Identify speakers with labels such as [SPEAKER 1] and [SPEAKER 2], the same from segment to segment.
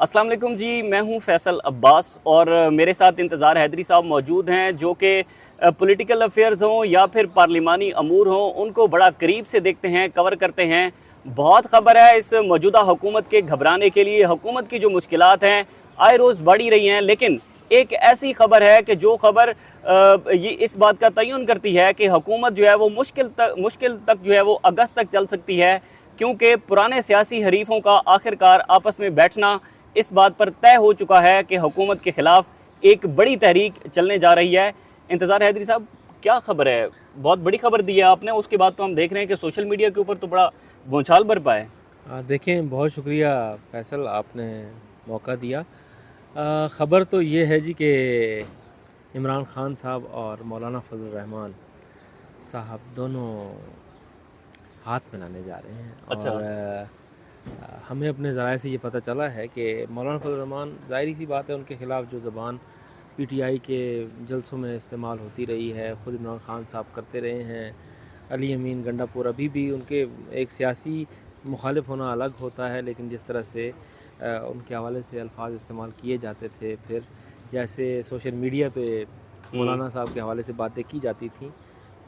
[SPEAKER 1] अस्सलाम वालेकुम जी, मैं हूं फैसल अब्बास और मेरे साथ इंतज़ार हैदरी साहब मौजूद हैं जो कि पॉलिटिकल अफेयर्स हों या फिर पार्लिमानी अमूर हों, उनको बड़ा करीब से देखते हैं, कवर करते हैं। बहुत ख़बर है इस मौजूदा हुकूमत के घबराने के लिए। हुकूमत की जो मुश्किलात हैं आए रोज़ बढ़ ही रही हैं, लेकिन एक ऐसी खबर है कि जो खबर ये इस बात का तयन करती है कि हुकूमत जो है वो मुश्किल तक जो है वो अगस्त तक चल सकती है, क्योंकि पुराने सियासी हरीफों का आखिरकार आपस में बैठना इस बात पर तय हो चुका है कि हुकूमत के ख़िलाफ़ एक बड़ी तहरीक चलने जा रही है। इंतज़ार हैदरी साहब, क्या खबर है? बहुत बड़ी खबर दी है आपने, उसके बाद तो हम देख रहे हैं कि सोशल मीडिया के ऊपर तो बड़ा भूचाल बरपा है।
[SPEAKER 2] देखें, बहुत शुक्रिया फैसल, आपने मौका दिया। ख़बर तो ये है जी कि इमरान ख़ान साहब और मौलाना फजल रहमान साहब दोनों हाथ मिलाने जा रहे हैं।
[SPEAKER 1] अच्छा।
[SPEAKER 2] और हमें अपने ज़राए से ये पता चला है कि मौलाना फजल रहमान, ज़ाहिर सी बात है, उनके ख़िलाफ़ जो ज़बान पीटीआई के जलसों में इस्तेमाल होती रही है, ख़ुद इमरान ख़ान साहब करते रहे हैं। अली अमीन गंडापुर अभी भी उनके एक सियासी मुखालिफ होना अलग होता है, लेकिन जिस तरह से उनके हवाले से अल्फाज इस्तेमाल किए जाते थे, फिर जैसे सोशल मीडिया पे मौलाना साहब के हवाले से बातें की जाती थी,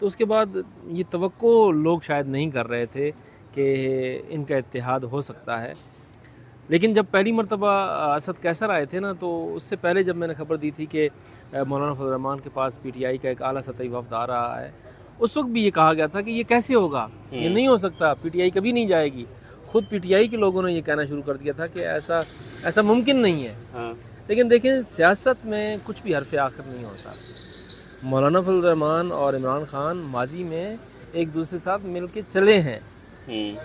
[SPEAKER 2] तो उसके बाद ये तवक्को लोग शायद नहीं कर रहे थे कि इनका इत्तेहाद हो सकता है। लेकिन जब पहली मरतबा असद कैसर आए थे ना, तो उससे पहले जब मैंने खबर दी थी कि मौलाना फजल रहमान के पास पीटीआई का एक आला सतही वफ़द आ रहा है, उस वक्त भी ये कहा गया था कि ये कैसे होगा, ये नहीं हो सकता, पीटीआई कभी नहीं जाएगी। ख़ुद पीटीआई के लोगों ने ये कहना शुरू कर दिया था कि ऐसा मुमकिन नहीं है।
[SPEAKER 1] हाँ।
[SPEAKER 2] लेकिन देखें, सियासत में कुछ भी हरफ आखिर नहीं होता। मौलाना फजल रहमान और इमरान ख़ान माजी में एक दूसरे के साथ मिल के चले हैं।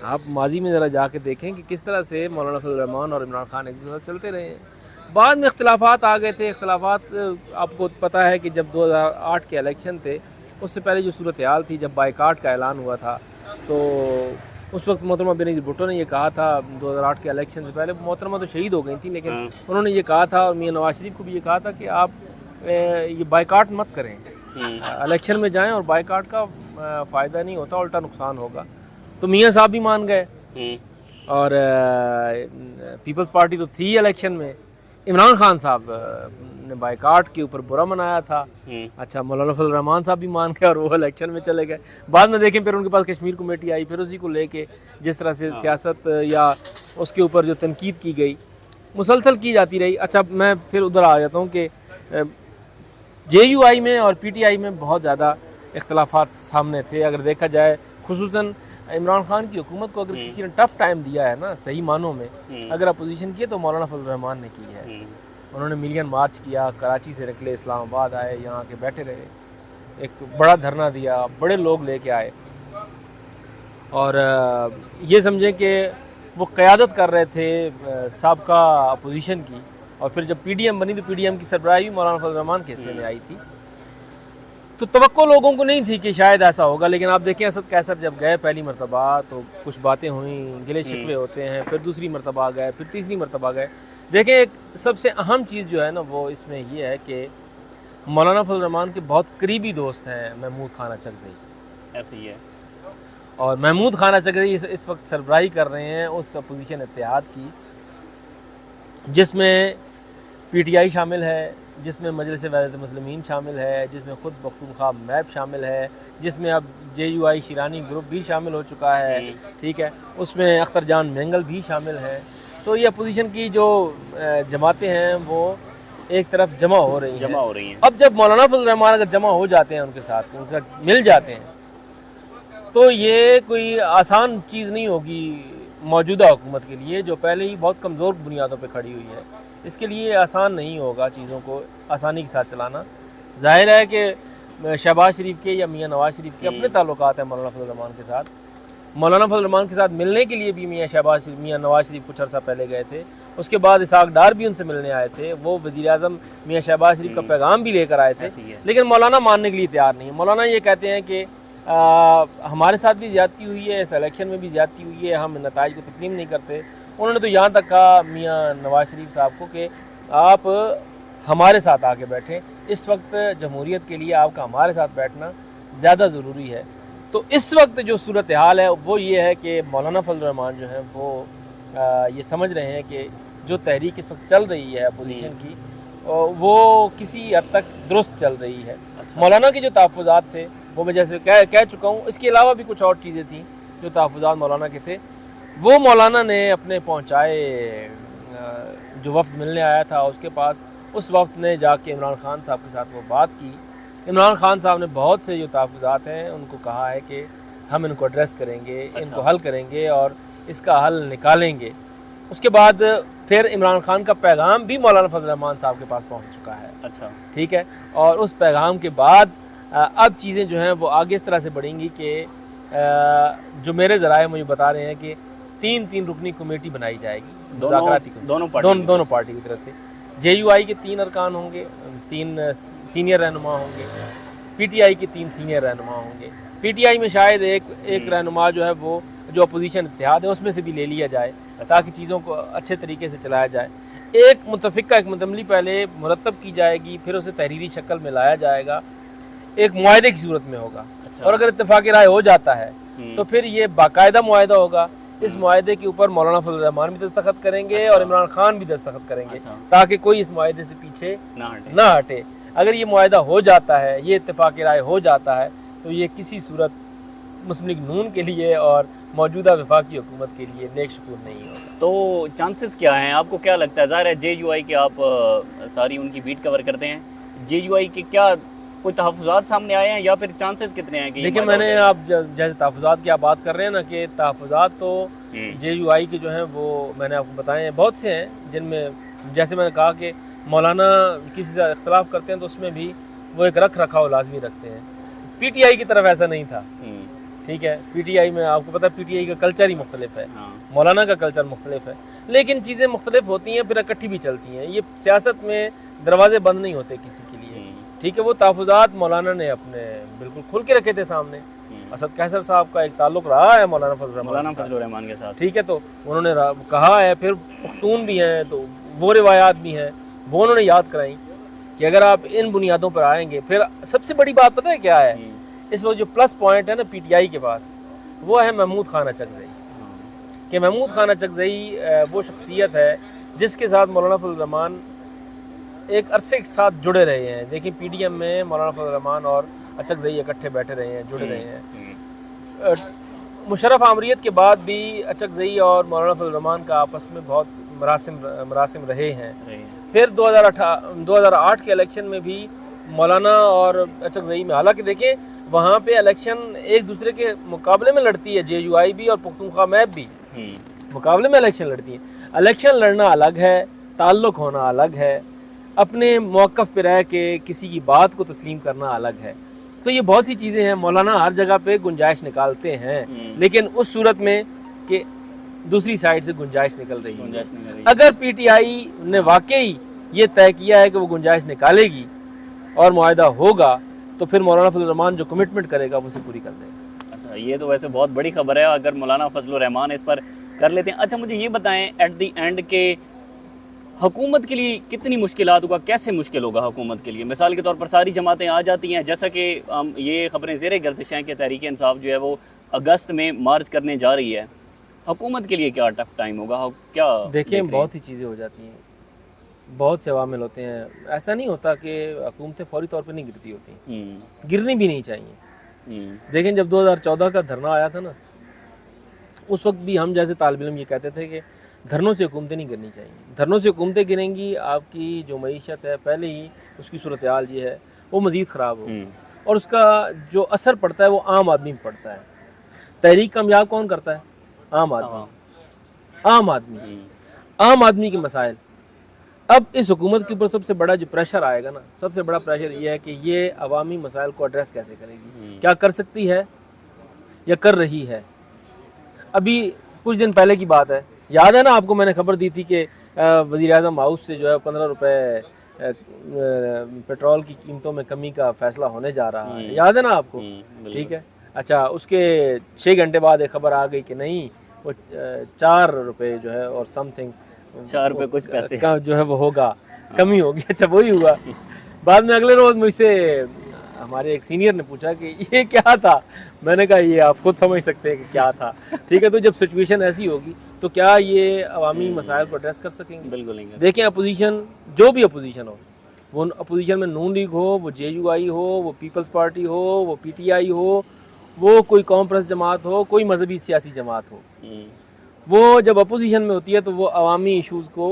[SPEAKER 2] आप माजी में ज़रा जाके देखें कि किस तरह से मौलाना फजल रहमान और इमरान ख़ान एक दूसरे के साथ चलते रहे हैं। बाद में इख्तिलाफ़ात आ गए थे। आपको पता है कि जब 2008 के इलेक्शन थे, उससे पहले जो सूरत हाल थी, जब बाइकाट का ऐलान हुआ था, तो उस वक्त मोहतरमा बेनज़ीर भुट्टो ने ये कहा था, 2008 के इलेक्शन से पहले मोहतरमा तो शहीद हो गई थी, लेकिन उन्होंने ये कहा था, और मियां नवाज शरीफ को भी ये कहा था कि आप ये बाइकाट मत करें, इलेक्शन में जाएं, और बाइकाट का फ़ायदा नहीं होता, उल्टा नुकसान होगा। तो मियां साहब भी मान गए, और पीपल्स पार्टी तो थी इलेक्शन में। इमरान खान साहब ने बाइकाट के ऊपर बुरा मनाया था। अच्छा, मौलाना फजल रहमान साहब भी मान गए और वो इलेक्शन में चले गए। बाद में देखें, फिर उनके पास कश्मीर कमेटी आई, फिर उसी को लेके जिस तरह से सियासत या उसके ऊपर जो तनकीद की गई, मुसलसल की जाती रही। अच्छा, मैं फिर उधर आ जाता हूँ कि JUI में और PTI में बहुत ज़्यादा इख्तलाफात सामने थे। अगर देखा जाए, खुसूसन इमरान खान की हुकूमत को अगर किसी ने टफ़ टाइम दिया है ना, सही मानों में अगर अपोजिशन की, तो मौलाना फजल रहमान ने की है। उन्होंने मिलियन मार्च किया, कराची से निकले, इस्लामाबाद आए, यहाँ के बैठे रहे, एक बड़ा धरना दिया, बड़े लोग लेके आए, और ये समझें कि वो क़यादत कर रहे थे साबका अपोजिशन की। और फिर जब PDM बनी, तो PDM की सरबराही भी मौलाना फजल रहमान के हिस्से में आई थी। तो तवक्को लोगों को नहीं थी कि शायद ऐसा होगा। लेकिन आप देखें, असद कैसर जब गए पहली मरतबा, तो कुछ बातें हुई, गिले शिकवे होते हैं, फिर दूसरी मरतबा गए, फिर तीसरी मरतबा गए। देखें, एक सबसे अहम चीज़ जो है ना, वो इसमें ये है कि मौलाना फजल रहमान के बहुत करीबी दोस्त हैं महमूद खान अचकज़ई।
[SPEAKER 1] ऐसे ही है।
[SPEAKER 2] और महमूद खान अचकज़ई इस वक्त सरबराही कर रहे हैं उस अपोजिशन इत्तेहाद की, जिसमें PTI शामिल है, जिसमें मजलिस वहदत मुस्लिमीन शामिल है, जिसमें ख़ुद पख्तूनख्वा मैप शामिल है, जिसमें अब JUI शिरानी ग्रुप भी शामिल हो चुका है, ठीक है, उसमें अख्तर जान मेंगल भी शामिल है। तो ये अपोजिशन की जो जमातें हैं, वो एक तरफ जमा हो रही हैं। अब जब मौलाना फजल रहमान अगर जमा हो जाते हैं, उनके साथ मिल जाते हैं, तो ये कोई आसान चीज़ नहीं होगी मौजूदा हुकूमत के लिए, जो पहले ही बहुत कमज़ोर बुनियादों पर खड़ी हुई है। इसके लिए आसान नहीं होगा चीज़ों को आसानी के साथ चलाना। ज़ाहिर है कि शहबाज शरीफ के या मियां नवाज शरीफ के अपने ताल्लुकात हैं मौलाना फजल रहमान के साथ। मौलाना फजल रहमान के साथ मिलने के लिए भी मियां नवाज शरीफ कुछ अर्सा पहले गए थे। उसके बाद इसहाक डार भी उनसे मिलने आए थे। वो वज़ीर-ए-आज़म मियां शहबाज शरीफ का पैगाम भी लेकर आए थे, लेकिन मौलाना मानने के लिए तैयार नहीं है। मौलाना ये कहते हैं कि हमारे साथ भी ज़्यादती हुई है, इस इलेक्शन में भी ज़्यादती हुई है, हम नताइज को तस्लीम नहीं करते। उन्होंने तो यहाँ तक कहा मियां नवाज शरीफ साहब को कि आप हमारे साथ आके बैठें, इस वक्त जमहूरियत के लिए आपका हमारे साथ बैठना ज़्यादा ज़रूरी है। तो इस वक्त जो सूरत हाल है वो ये है कि मौलाना फजल रहमान जो है वो ये समझ रहे हैं कि जो तहरीक इस वक्त चल रही है अपोजिशन की, वो किसी हद तक दुरुस्त चल रही है। मौलाना के जो तहफ़्फ़ुज़ात थे वो मैं जैसे कह चुका हूँ, इसके अलावा भी कुछ और चीज़ें थी जो तहफ़्फ़ुज़ात मौलाना के थे, वो मौलाना ने अपने पहुँचाए। जो वफ़द मिलने आया था उसके पास, उस वफ़द ने जाके इमरान खान साहब के साथ वो बात की। इमरान खान साहब ने बहुत से जो तहफ़्फ़ुज़ात हैं उनको कहा है कि हम इनको एड्रेस करेंगे, इनको हल करेंगे और इसका हल निकालेंगे। उसके बाद फिर इमरान खान का पैगाम भी मौलाना फजल रहमान साहब के पास पहुंच चुका है।
[SPEAKER 1] अच्छा,
[SPEAKER 2] ठीक है। और उस पैगाम के बाद अब चीज़ें जो हैं वो आगे इस तरह से बढ़ेंगी कि जो मेरे ज़राए मुझे बता रहे हैं कि 3 रुकनी कमेटी बनाई जाएगी, दोनों पार्टी की तरफ से। JUI के 3 अरकान होंगे, 3 सीनियर रहनुमा होंगे, PTI के 3 सीनियर रहनुमा होंगे। PTI में शायद एक रहनुमा जो है वो जो अपोजिशन इत्तेहाद है उसमें से भी ले लिया जाए ताकि चीज़ों को अच्छे तरीके से चलाया जाए। एक मुतफ़िक़ा एक मुतमली पहले मुरतब की जाएगी, फिर उसे तहरीरी शक्ल में लाया जाएगा, एक मुआहदे की सूरत में होगा। अच्छा। और अगर इत्तेफ़ाक़ राय हो जाता है तो फिर ये बाकायदा मुआहदा होगा। इस मुआहदे के ऊपर मौलाना फजल रहमान भी दस्तखत करेंगे। अच्छा। और इमरान खान भी दस्तखत करेंगे। अच्छा। ताकि कोई इस मुआहदे से पीछे ना हटे। अगर ये मुआहदा हो जाता है, ये इत्तेफ़ाक़ राय हो जाता है, तो ये किसी सूरत मुस्लिम लीग नून के लिए और मौजूदा वफाकी हुकूमत के लिए नेक शकून नहीं होगा।
[SPEAKER 1] तो चांसेस क्या हैं, आपको क्या लगता है? ज़ाहिर है JUI के आप सारी उनकी बीट कवर करते हैं, JUI के क्या कोई तहफ़्फ़ुज़ात सामने आए हैं या फिर चांसेस कितने हैं कि?
[SPEAKER 2] देखिए, मैंने आप जैसे तहफ़्फ़ुज़ात की आप बात कर रहे हैं ना कि तहफ़्फ़ुज़ात तो JUI के जो हैं वो मैंने आपको बताए हैं, बहुत से हैं जिनमें जैसे मैंने कहा कि मौलाना किसी से इख्तलाफ करते हैं तो उसमें भी वो एक रख रखाव लाजमी रखते हैं। PTI की तरफ ऐसा नहीं था। ठीक है, PTI में आपको पता है PTI का कल्चर ही मुख्तलिफ है, मौलाना का कल्चर मुख्तलिफ है, लेकिन चीज़ें मुख्तलिफ होती हैं फिर इकट्ठी भी चलती हैं। ये सियासत में दरवाजे बंद नहीं होते किसी के लिए। ठीक है, वो तहफ़्फ़ुज़ात मौलाना ने अपने बिल्कुल खुल के रखे थे सामने। असद कैसर साहब का एक ताल्लुक़ रहा है मौलाना फजल रहमान के साथ। ठीक है, तो उन्होंने कहा है, फिर पख्तून भी हैं तो वो रिवायात भी हैं, वो उन्होंने याद कराई कि अगर आप इन बुनियादों पर आएंगे। फिर सबसे बड़ी बात पता है क्या है, इस वक्त जो प्लस पॉइंट है ना PTI के पास, वो है महमूद खान अचकज़ई। कि महमूद खान अचकज़ई वो शख्सियत है जिसके साथ मौलाना फजल रहमान एक अरसे के साथ जुड़े रहे हैं। देखिए, PDM में मौलाना फजल रहमान और अचकज़ई इकट्ठे बैठे रहे हैं, जुड़े रहे हैं। मुशर्रफ आमरीत के बाद भी अचकज़ई और मौलाना फजल रहमान का आपस में बहुत मरासिम रहे हैं। फिर 2008 के इलेक्शन में भी मौलाना और अचकज़ई में, हालांकि देखें वहाँ पे इलेक्शन एक दूसरे के मुकाबले में लड़ती है, JUI भी और पुख्तूनख्वा मैप भी मुकाबले में इलेक्शन लड़ती है। इलेक्शन लड़ना अलग है, ताल्लुक़ होना अलग है, अपने मौक़िफ़ पे रह के किसी की बात को तस्लीम करना अलग है। तो ये बहुत सी चीज़ें हैं, मौलाना हर जगह पे गुंजाइश निकालते हैं, लेकिन उस सूरत में कि दूसरी साइड से गुंजाइश निकल रही है। अगर PTI ने वाकई ये तय किया है कि वो गुंजाइश निकालेगी और मुआहदा होगा, तो फिर मौलाना फजल रहमान जो कमिटमेंट करेगा वो उसे पूरी कर देगा।
[SPEAKER 1] अच्छा, ये तो वैसे बहुत बड़ी खबर है अगर मौलाना फजल रहमान इस पर कर लेते हैं। अच्छा, मुझे ये बताएं, एट द एंड के हुकूमत के लिए कितनी मुश्किलात होगा, कैसे मुश्किल होगा हुकूमत के लिए? मिसाल के तौर पर सारी जमातें आ जाती हैं, जैसा कि ये खबरें ज़ेरे गर्दिश हैं कि तहरीक इंसाफ जो है वो अगस्त में मार्च करने जा रही है। हुकूमत के लिए क्या टफ टाइम होगा? क्या
[SPEAKER 2] देखिए, बहुत सी चीज़ें हो जाती हैं, बहुत से अवामिल होते हैं। ऐसा नहीं होता कि हुकूमतें फौरी तौर पर नहीं गिरती होती, गिरनी भी नहीं चाहिए। देखें, जब 2014 का धरना आया था ना, उस वक्त भी हम जैसे तालिब इल्म ये कहते थे कि धरनों से हुकूमतें नहीं गिरनी चाहिए। धरनों से हुकूमतें गिरेंगी, आपकी जो मईशत है पहले ही उसकी सूरत हाल ये है वो मज़ीद ख़राब होगी और उसका जो असर पड़ता है वो आम आदमी पर पड़ता है। तहरीक कामयाब कौन करता है? आम आदमी के मसाइल। अब इस हुकूमत के ऊपर सबसे बड़ा जो प्रेशर आएगा ना, सबसे बड़ा प्रेशर ये है कि ये अवामी मसाइल को एड्रेस कैसे करेगी, क्या कर सकती है या कर रही है। अभी कुछ दिन पहले की बात है, याद है ना आपको, मैंने खबर दी थी कि वज़ीर-ए-आज़म हाउस से जो है 15 रुपये पेट्रोल की कीमतों में कमी का फैसला होने जा रहा है, याद है ना आपको? ठीक है, अच्छा, उसके 6 घंटे बाद एक खबर आ गई कि नहीं, वो 4 रुपये जो है और समथिंग
[SPEAKER 1] 4 रुपये कुछ पैसे
[SPEAKER 2] का जो है वो होगा, कमी होगी। अच्छा, वही हुआ। बाद में अगले रोज़ मुझसे हमारे एक सीनियर ने पूछा कि ये क्या था। मैंने कहा ये आप खुद समझ सकते हैं कि क्या था। ठीक है, तो जब सिचुएशन ऐसी होगी तो क्या ये अवामी मसाइल को एड्रेस कर सकेंगे?
[SPEAKER 1] बिल्कुल नहीं।
[SPEAKER 2] देखें अपोजिशन, जो भी अपोजिशन हो, वो अपोजिशन में नून लीग हो, वो JUI हो, वो पीपल्स पार्टी हो, वो PTI हो, वो कोई कौम परस्त जमात हो, कोई मजहबी सियासी जमात हो, वो जब अपोजिशन में होती है तो वो अवामी इशूज़ को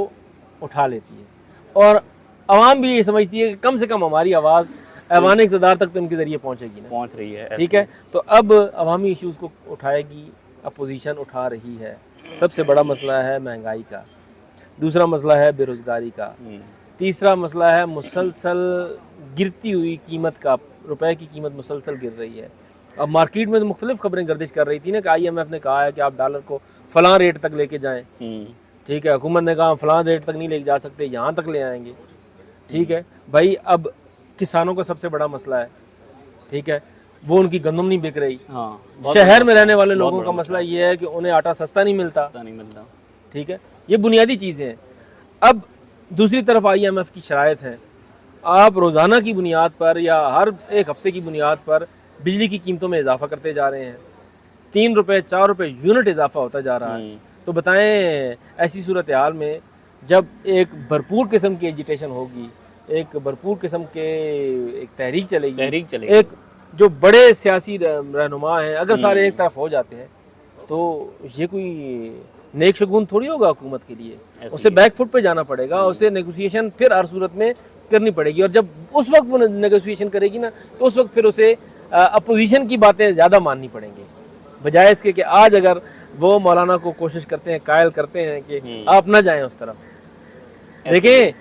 [SPEAKER 2] उठा लेती है और अवाम भी ये समझती है कि कम से कम हमारी आवाज़ ऐवान इक़्तिदार तक तो इनके ज़रिए पहुँचेगी ना,
[SPEAKER 1] पहुँच रही है।
[SPEAKER 2] ठीक है। तो अब अवामी इशूज़ को उठाएगी, अपोजिशन उठा रही है। सबसे बड़ा मसला है महंगाई का, दूसरा मसला है बेरोज़गारी का, तीसरा मसला है मुसलसल गिरती हुई कीमत का, रुपए की कीमत मुसलसल गिर रही है। अब मार्केट में तो मुख्तलिफ खबरें गर्दिश कर रही थी ना कि IMF ने कहा है कि आप डॉलर को फ़लाँ रेट तक लेके जाएं, ठीक है। हुकूमत ने कहा फ़लाँ रेट तक नहीं लेके जा सकते, यहाँ तक ले आएंगे, ठीक है भाई। अब किसानों का सबसे बड़ा मसला है, ठीक है, वो उनकी गंदम नहीं बिक रही।
[SPEAKER 1] हाँ,
[SPEAKER 2] शहर में रहने वाले लोगों का मसला ये है कि उन्हें आटा सस्ता नहीं मिलता, ठीक है। ये बुनियादी चीज़ें हैं। अब दूसरी तरफ IMF की शराइत है, आप रोज़ाना की बुनियाद पर या हर एक हफ्ते की बुनियाद पर बिजली की कीमतों में इजाफा करते जा रहे हैं, 3 रुपये 4 रुपये यूनिट इजाफा होता जा रहा है। तो बताएं ऐसी सूरत हाल में जब एक भरपूर किस्म की एजिटेशन होगी, एक भरपूर किस्म के एक तहरीक चलेगी, एक जो बड़े सियासी रहनुमा हैं अगर सारे एक तरफ हो जाते हैं तो ये कोई नेक शगुन थोड़ी होगा हुकूमत के लिए। उसे बैक फुट पे जाना पड़ेगा, उसे नेगोशिएशन फिर हर सूरत में करनी पड़ेगी और जब उस वक्त वो नेगोशिएशन करेगी ना तो उस वक्त फिर उसे अपोजिशन की बातें ज़्यादा माननी पड़ेंगी, बजाय इसके कि आज अगर वो मौलाना को कोशिश करते हैं, कायल करते हैं कि आप ना जाएं उस तरफ। देखें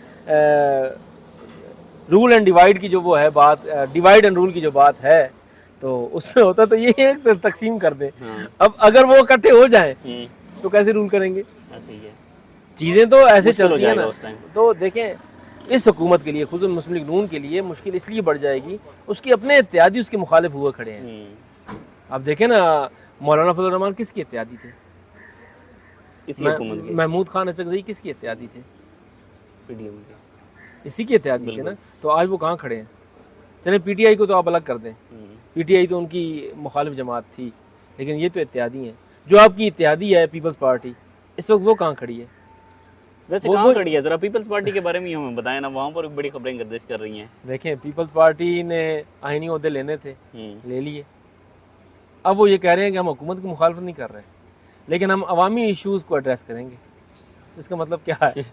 [SPEAKER 2] रूल एंड डिवाइड की जो वो है बात, डिवाइड एंड रूल की जो बात है, तो उसमें होता तो ये है कि तकसीम कर दें। अब अगर वो इकट्ठे हो जाएं तो कैसे रूल करेंगे? ऐसे ही है, चीज़ें तो ऐसे चलती हैं ना। तो देखें इस हुकूमत के लिए, खुसूसन मुस्लिम लीग नून के लिए मुश्किल इसलिए बढ़ जाएगी, उसके अपने इत्यादी उसके मुखालिफ हुए खड़े हैं। आप देखें ना, मौलाना फजल रहमान किसके इत्यादी थे? महमूद खान अचकज़ई किसके इत्यादी थे? PDM के, इसी के इत्यादी थे ना। तो आज वो कहाँ खड़े हैं? चले PTI को तो आप अलग कर दें, PTI तो उनकी मुखालिफ जमात थी, लेकिन ये तो इत्यादी हैं। जो आपकी इत्यादी है पीपल्स पार्टी, इस वक्त वो कहाँ खड़ी है?
[SPEAKER 1] वैसे कहाँ खड़ी है? जरा पीपल्स पार्टी के बारे में हमें बताएं ना, वहाँ पर बड़ी खबरें गर्दिश कर रही हैं।
[SPEAKER 2] देखें पीपल्स पार्टी ने आईनी ओहदे लेने थे, ले लिए। अब वो ये कह रहे हैं कि हम हुकूमत की मुखालफत नहीं कर रहे, लेकिन हम अवामी इशूज़ को एड्रेस करेंगे। इसका मतलब क्या है?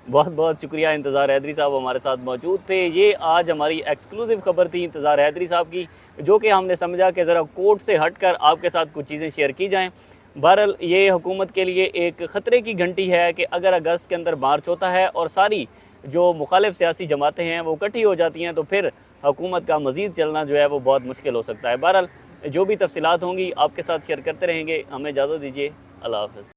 [SPEAKER 1] बहुत बहुत शुक्रिया इंतज़ार हैदरी साहब हमारे साथ मौजूद थे। ये आज हमारी एक्सक्लूसिव खबर थी इंतज़ार हैदरी साहब की, जो कि हमने समझा कि ज़रा कोर्ट से हटकर आपके साथ कुछ चीज़ें शेयर की जाएं। बहरहाल ये हुकूमत के लिए एक ख़तरे की घंटी है कि अगर अगस्त के अंदर मार्च होता है और सारी जो मुखालिफ सियासी जमातें हैं वो इकट्ठी हो जाती हैं तो फिर हुकूमत का मज़ीद चलना जो है वो बहुत मुश्किल हो सकता है। बहरहाल जो भी तफसीलात होंगी आपके साथ शेयर करते रहेंगे। हमें इजाज़त दीजिए, अल्लाह हाफ़िज़।